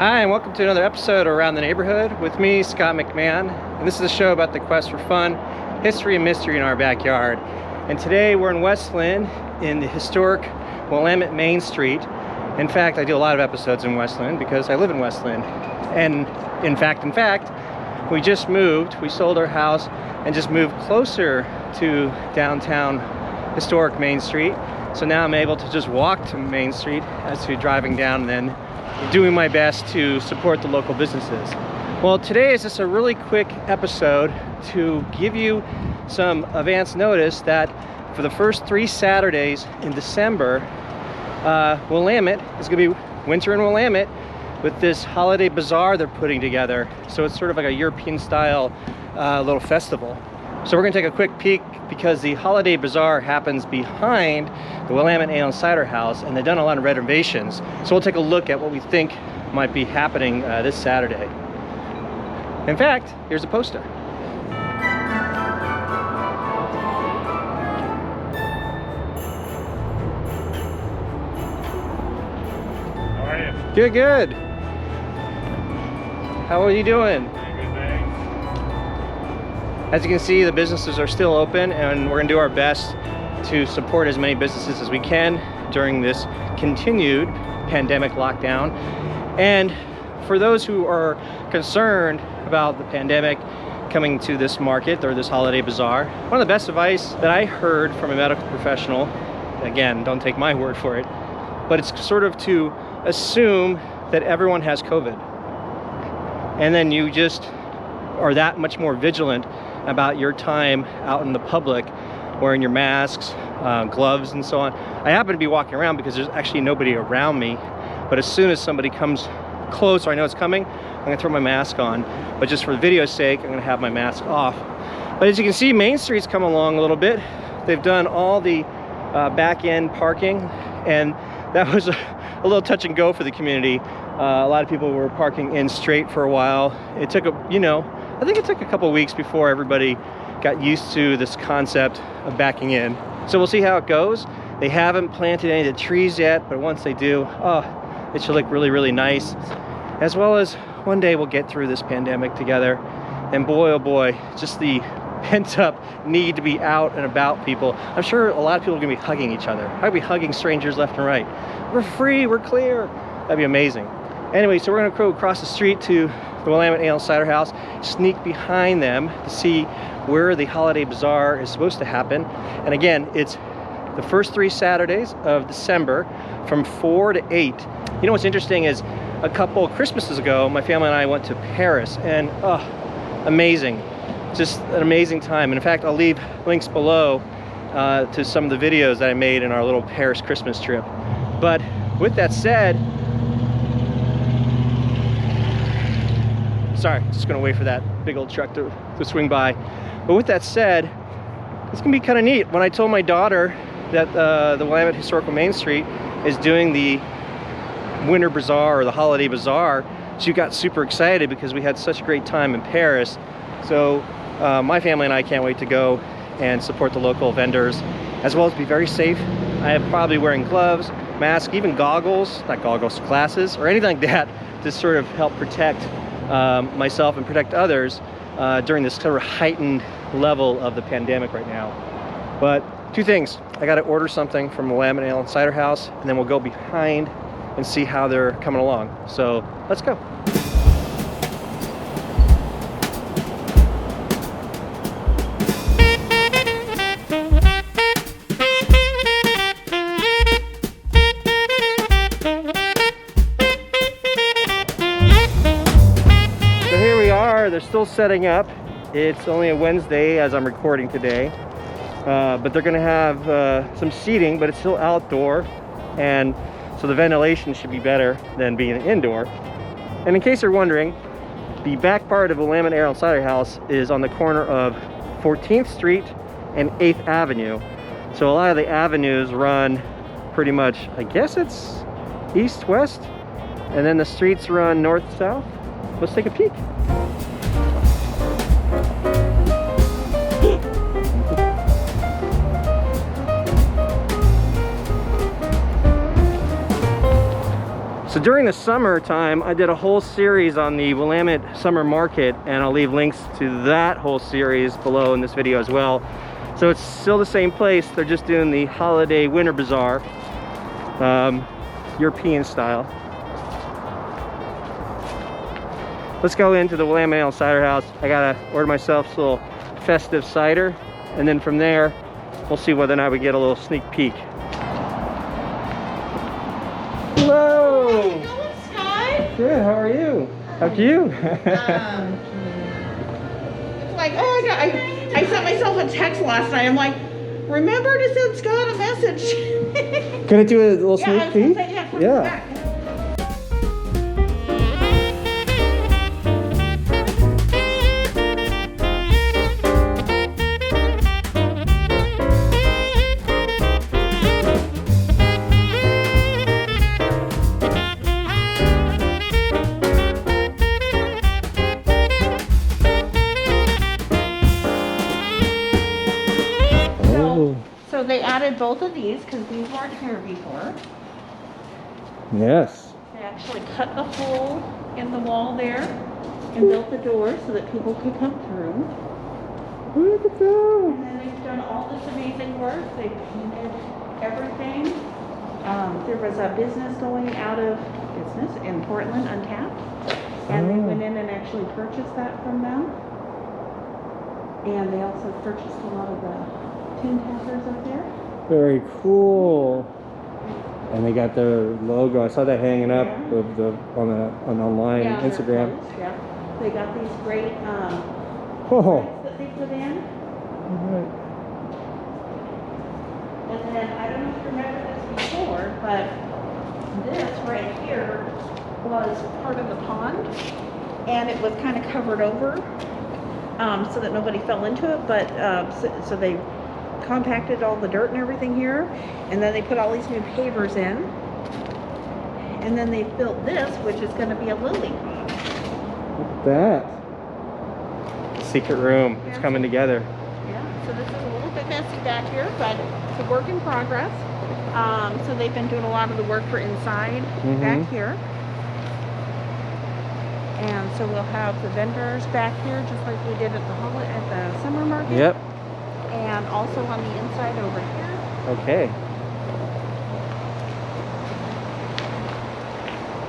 Hi, and welcome to another episode of Around the Neighborhood with me, Scott McMahon. And this is a show about the quest for fun, history, and mystery in our backyard. And today we're in West Linn in the historic Willamette Main Street. In fact, I do a lot of episodes in West Linn because I live in West Linn. And in fact, we just moved. We sold our house and just moved closer to downtown historic Main Street. So now I'm able to just walk to Main Street as to driving down and then doing my best to support the local businesses. Well, today is just a really quick episode to give you some advance notice that for the first 3 Saturdays in December, Willamette is going to be winter in Willamette with this Holiday Bazaar they're putting together. So it's sort of like a European style little festival. So we're going to take a quick peek because the Holiday Bazaar happens behind the Willamette Ale and Cider House, and they've done a lot of renovations. So we'll take a look at what we think might be happening this Saturday. In fact, here's a poster. How are you? Good, good. How are you doing? As you can see, the businesses are still open, and we're going to do our best to support as many businesses as we can during this continued pandemic lockdown. And for those who are concerned about the pandemic coming to this market or this Holiday Bazaar, one of the best advice that I heard from a medical professional, again, don't take my word for it, but it's sort of to assume that everyone has COVID. And then you just are that much more vigilant about your time out in the public, wearing your masks, gloves, and so on. I happen to be walking around because there's actually nobody around me, but as soon as somebody comes close or I know it's coming, I'm gonna throw my mask on. But just for video's sake, I'm gonna have my mask off. But as you can see, Main Street's come along a little bit. They've done all the back end parking, and that was a little touch and go for the community. A lot of people were parking in straight for a while. It took I think it took a couple of weeks before everybody got used to this concept of backing in. So we'll see how it goes. They haven't planted any of the trees yet, but once they do, it should look really, really nice. As well as one day we'll get through this pandemic together. And boy, oh boy, just the pent up need to be out and about people. I'm sure a lot of people are gonna be hugging each other. I'll be hugging strangers left and right. We're free, we're clear. That'd be amazing. Anyway, so we're gonna go across the street to the Willamette Ale and Cider House, sneak behind them to see where the Holiday Bazaar is supposed to happen. And again, it's the first 3 Saturdays of December from 4 to 8. You know what's interesting is a couple Christmases ago, my family and I went to Paris, and amazing. Just an amazing time. And in fact, I'll leave links below to some of the videos that I made in our little Paris Christmas trip. But with that said, sorry, just gonna wait for that big old truck to swing by. But with that said, it's gonna be kind of neat. When I told my daughter that the Willamette Historical Main Street is doing the Winter Bazaar or the Holiday Bazaar, she got super excited because we had such a great time in Paris. So my family and I can't wait to go and support the local vendors, as well as be very safe. I am probably wearing gloves, mask, even goggles, not goggles, glasses, or anything like that to sort of help protect myself and protect others during this sort of heightened level of the pandemic right now. But 2 things. I got to order something from Willamette Ale and Cider House, and then we'll go behind and see how they're coming along. So let's go. They're still setting up. It's only a Wednesday as I'm recording today, but they're gonna have some seating, but it's still outdoor, and so the ventilation should be better than being indoor. And in case you're wondering, the back part of Willamette Ale and Cider House is on the corner of 14th Street and 8th Avenue. So a lot of the avenues run pretty much, I guess it's east-west, and then the streets run north-south. Let's take a peek. So during the summertime, I did a whole series on the Willamette Summer Market, and I'll leave links to that whole series below in this video as well. So it's still the same place, they're just doing the Holiday Winter Bazaar, European style. Let's go into the Willamette Ale Cider House. I gotta order myself a little festive cider, and then from there, we'll see whether or not we get a little sneak peek. Hello! Hello, Sky. Good, how are you? After you? It's like, oh, I sent myself a text last night. I'm like, remember to send Scott a message. Can I do a little Yeah, I sneak was gonna peek? say, yeah, Yeah. back. So they added both of these because these weren't here before. Yes. They actually cut a hole in the wall there and built the door so that people could come through. Look at that. And then they've done all this amazing work. They painted everything. There was a business going out of business in Portland, Untapped. And they went in and actually purchased that from them. And they also purchased a lot of the tin tappers up there. Very cool. And they got their logo. I saw that hanging up Yeah. of the on online Yeah, they're Instagram. closed, yeah. They got these great Oh. lights that they put in. Alright. And then, I don't know if you remember this before, but this right here was part of the pond. And it was kind of covered over so that nobody fell into it. But so they compacted all the dirt and everything here. And then they put all these new pavers in. And then they built this, which is going to be a lily pond. Look at that. Secret room. It's Yeah. coming together. Yeah, so this is a little bit messy back here, but it's a work in progress. So they've been doing a lot of the work for inside back here. And so we'll have the vendors back here, just like we did at the summer market. Yep. And also on the inside over here. Okay.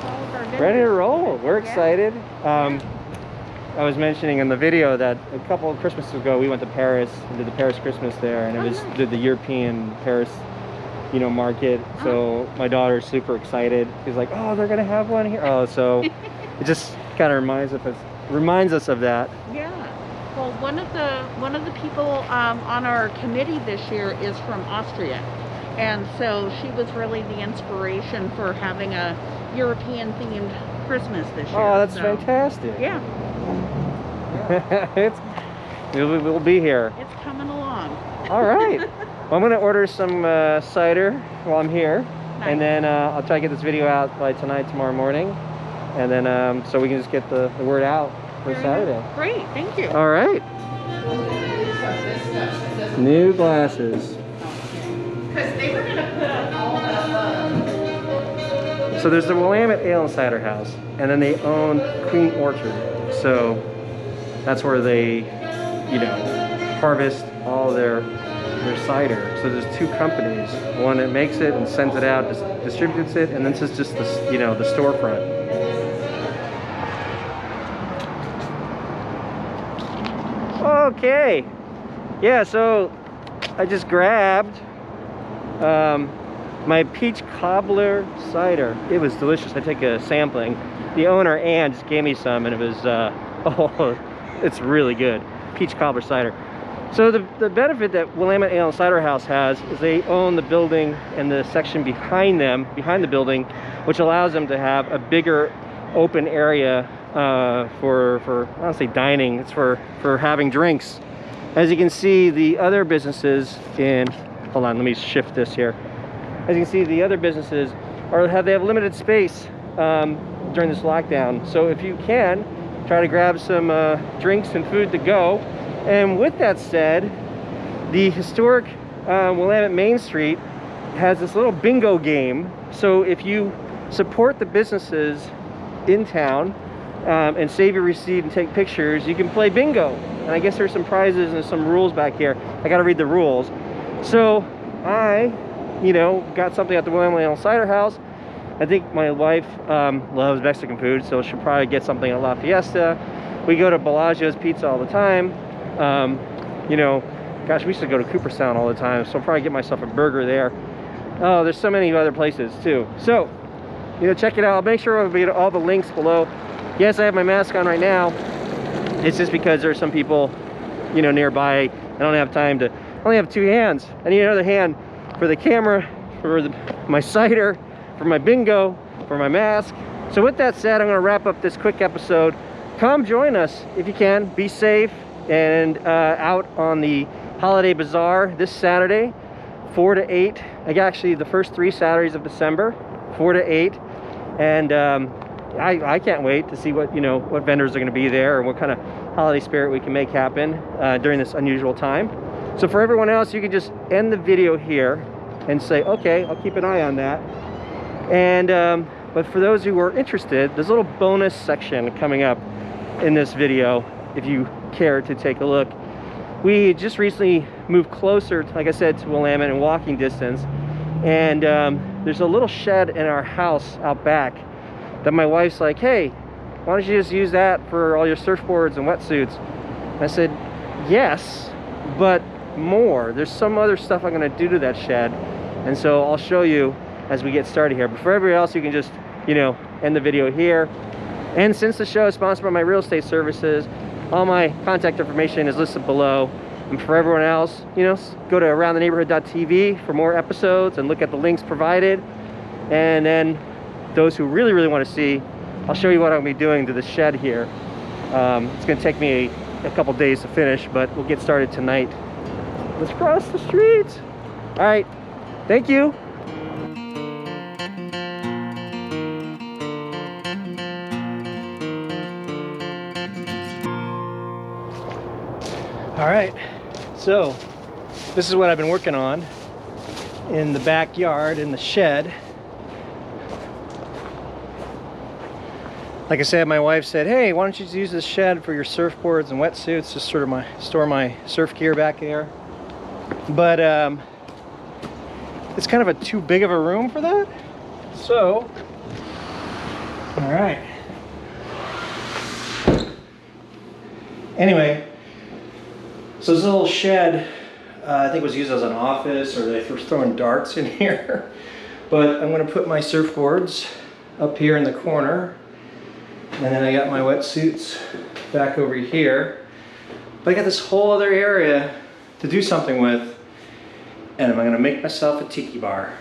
All of our vendors. Ready to roll. We're Yeah. excited. I was mentioning in the video that a couple of Christmases ago we went to Paris and did the Paris Christmas there, and it Oh, was nice. did the European Paris, market. So my daughter's super excited. She's like, "Oh, they're gonna have one here." Oh, so it just kind of reminds us of that. Yeah. Well, one of the people on our committee this year is from Austria, and so she was really the inspiration for having a European-themed Christmas this year. Oh, that's So, fantastic. Yeah, We'll be here. it's coming along. All right. Well, I'm gonna order some cider while I'm here, and then I'll try to get this video out by tonight, tomorrow morning, and then so we can just get the word out for Saturday. Great, thank you. All right. New glasses. Because they were gonna put up all the. So there's the Willamette Ale and Cider House, and then they own Queen Orchard. So that's where they, harvest all their cider. So there's two companies. One that makes it and sends it out, distributes it, and then this is just the, the storefront. Okay. Yeah, so I just grabbed my peach cobbler cider. It was delicious. I took a sampling. The owner, Ann, just gave me some, and it was, it's really good. Peach cobbler cider. So the benefit that Willamette Ale and Cider House has is they own the building and the section behind them, behind the building, which allows them to have a bigger open area for I don't say dining, it's for having drinks. As you can see, the other businesses hold on, let me shift this here. As you can see, the other businesses they have limited space during this lockdown. So if you can, try to grab some drinks and food to go. And with that said, the historic Willamette Main Street has this little bingo game. So if you support the businesses in town and save your receipt and take pictures, you can play bingo. And I guess there's some prizes and some rules back here. I gotta read the rules. So I, got something at the Willamette Cider House. I think my wife loves Mexican food, so she'll probably get something at La Fiesta. We go to Bellagio's Pizza all the time. Gosh, we used to go to Cooperstown all the time, so I'll probably get myself a burger there. Oh, there's so many other places too. So, check it out. I'll make sure I'll get all the links below. Yes, I have my mask on right now. It's just because there's some people, nearby. I don't have time to, I only have 2 hands. I need another hand for the camera, for my cider, for my bingo, for my mask. So with that said, I'm gonna wrap up this quick episode. Come join us if you can. Be safe and out on the Holiday Bazaar this Saturday, 4 to 8. Actually, the first 3 Saturdays of December, 4 to 8. And I can't wait to see what vendors are going to be there and what kind of holiday spirit we can make happen during this unusual time. So for everyone else, you can just end the video here and say, okay, I'll keep an eye on that. And but for those who are interested, there's a little bonus section coming up in this video if you care to take a look. We just recently moved closer, like I said, to Willamette in walking distance, and there's a little shed in our house out back that my wife's like, hey, why don't you just use that for all your surfboards and wetsuits? And I said, yes, but more. There's some other stuff I'm gonna do to that shed, and so I'll show you as we get started here. But for everybody else, you can just, end the video here. And since the show is sponsored by my real estate services, all my contact information is listed below. And for everyone else, go to aroundtheneighborhood.tv for more episodes and look at the links provided. And then those who really, really want to see, I'll show you what I'm going to be doing to the shed here. It's going to take me a couple days to finish, but we'll get started tonight. Let's cross the street. All right. Thank you. All right, so this is what I've been working on in the backyard, in the shed. Like I said, my wife said, hey, why don't you use this shed for your surfboards and wetsuits, just sort of store my surf gear back there. But it's kind of too big of a room for that. So, all right. Anyway, so this little shed, I think was used as an office, or they were throwing darts in here. But I'm gonna put my surfboards up here in the corner. And then I got my wetsuits back over here. But I got this whole other area to do something with. And I'm gonna make myself a tiki bar.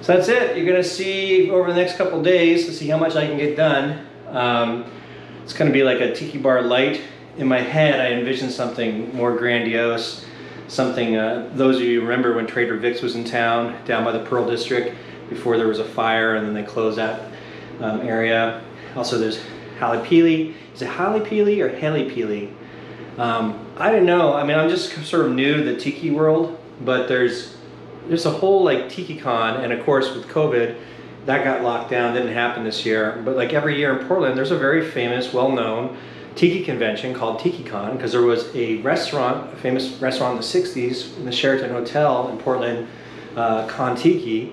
So that's it. You're gonna see over the next couple days to see how much I can get done. It's gonna be like a tiki bar light. In my head, I envisioned something more grandiose, something, those of you remember when Trader Vic's was in town, down by the Pearl District, before there was a fire and then they closed that area. Also there's Halipili. Is it Halipili or Halipili? I don't know. I mean, I'm just sort of new to the tiki world, but there's a whole like tiki con, and of course with COVID, that got locked down, didn't happen this year. But like every year in Portland, there's a very famous, well-known tiki convention called TikiCon, because there was a restaurant, a famous restaurant in the 60s in the Sheraton Hotel in Portland, Con Tiki,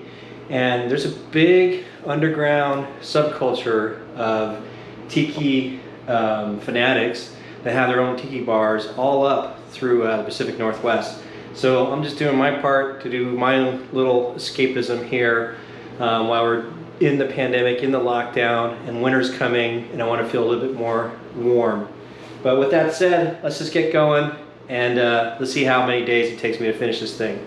and there's a big underground subculture of tiki fanatics that have their own tiki bars all up through the Pacific Northwest. So I'm just doing my part to do my own little escapism here while we're in the pandemic, in the lockdown, and winter's coming, and I want to feel a little bit more warm. But with that said, let's just get going, and let's see how many days it takes me to finish this thing.